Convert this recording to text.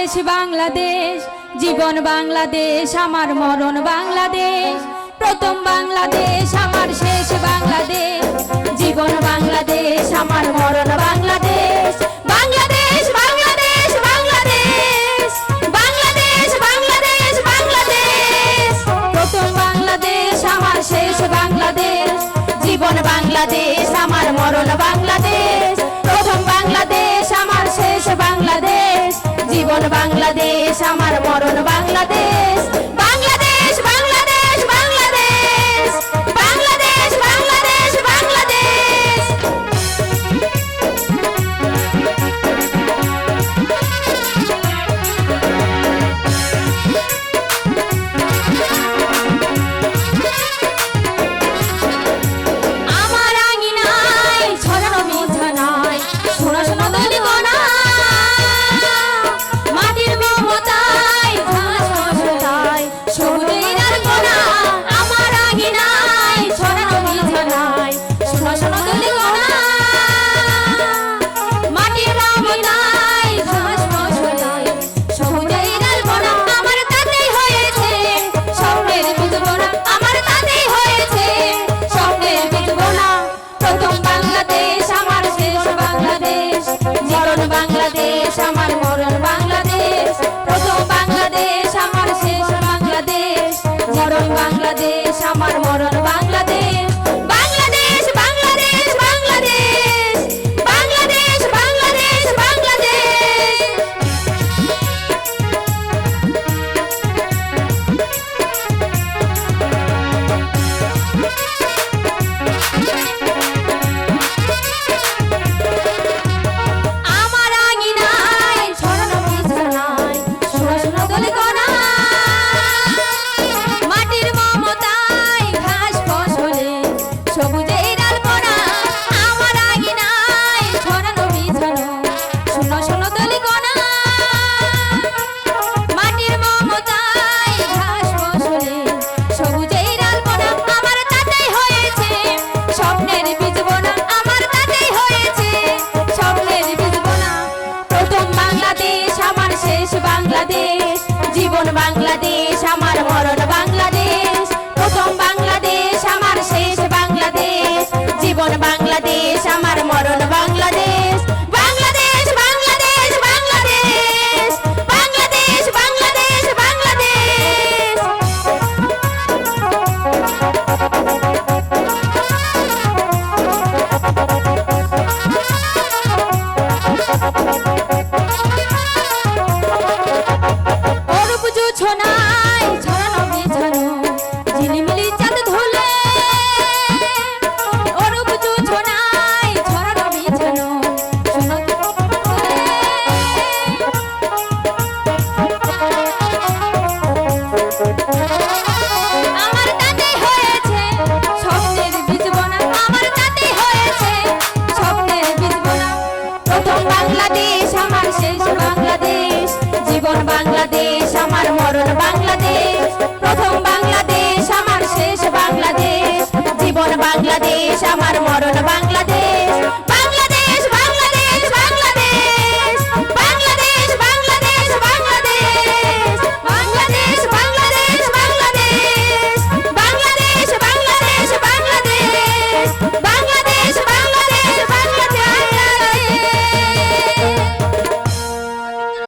শেষ বাংলাদেশ, জীবন বাংলাদেশ, আমার মরণ বাংলাদেশ। প্রথম বাংলাদেশ আমার শেষ বাংলাদেশ, জীবন বাংলাদেশ, আমার মরণ বাংলাদেশ। বাংলাদেশ বাংলাদেশ বাংলাদেশ, বাংলাদেশ বাংলাদেশ বাংলাদেশ। প্রথম বাংলাদেশ আমার শেষ বাংলাদেশ, জীবন বাংলাদেশ, আমার মরণ বাংলাদেশ। প্রথম বাংলাদেশ আমার শেষ বাংলাদেশ, জীবন বাংলাদেশ, আমার মরণ বাংলাদেশ। বাংলাদেশ বাংলাদেশ বাংলাদেশ, বাংলাদেশ বাংলাদেশ বাংলাদেশ। আমার আঙিনায় ছড়ানো বিছানায় শোনা শোনা দলি গোনা, মাটির মমতায় ঘাস ফসলায় সবুজের আর কোনা। আমার আঙিনায় ছড়ানো বিছানায় শোনা শোনা দলি গোনা, মাটির মমতায় ঘাস ফসলায় সবুজের আর কোনা। আমার তাতেই হয়েছে স্বপ্নের বীজ বোনা, আমার তাতেই হয়েছে স্বপ্নের বীজ বোনা। প্রথম বাংলাদেশ আমার শেষ বাংলাদেশ, জীবন বাংলাদেশ, আমার মরণ বাংলাদেশ। প্রথম বাংলাদেশ আমার শেষ বাংলাদেশ, জীবন বাংলাদেশ, আমার মরণ বাংলাদেশ। বাংলাদেশ বাংলাদেশ বাংলাদেশ, বাংলাদেশ বাংলাদেশ বাংলাদেশ। আমার আঙিনায় ছড়ানো বিছানায় শোনা শোনা দলি গোনা, মাটির মমতায় ঘাস ফসলে সবুজের আলপনা। আমার আঙিনায় ছড়ানো বিছানায় শোনা শোনা দলি গোনা, মাটির মমতায় ঘাস ফসলে সবুজের আলপনা। আমার তাতেই হয়েছে স্বপ্নের বীজ বোনা, আমার তাতেই হয়েছে স্বপ্নের বীজ বোনা। প্রথম বাংলাদেশ আমার শেষ বাংলাদেশ, জীবন বাংলাদেশ, আমার মরণ বাংলাদেশ। প্রথম বাংলাদেশ আমার শেষ বাংলাদেশ, জীবন বাংলাদেশ, আমার মরণ বাংলাদেশ। বাংলাদেশ বাংলাদেশ বাংলাদেশ, বাংলাদেশ বাংলাদেশ বাংলাদেশ। অরূপ জোছনায় ছড়ানো বিছানো ঝিলিমিলি চাঁদ ধুলে, অরূপ জোছনায় ছড়ানো বিছানো সোনা ধুলে। আমার তাতেই হয়েছে স্বপ্নের বীজ বোনা, আমার তাতেই হয়েছে স্বপ্নের বীজ বোনা। প্রথম বাংলাদেশ আমার শেষ বাংলাদেশ, জীবন বাংলাদেশ, আমার মরণ বাংলাদেশ। প্রথম বাংলাদেশ আমার শেষ বাংলাদেশ, জীবন বাংলাদেশ, আমার মরণ বাংলাদেশ।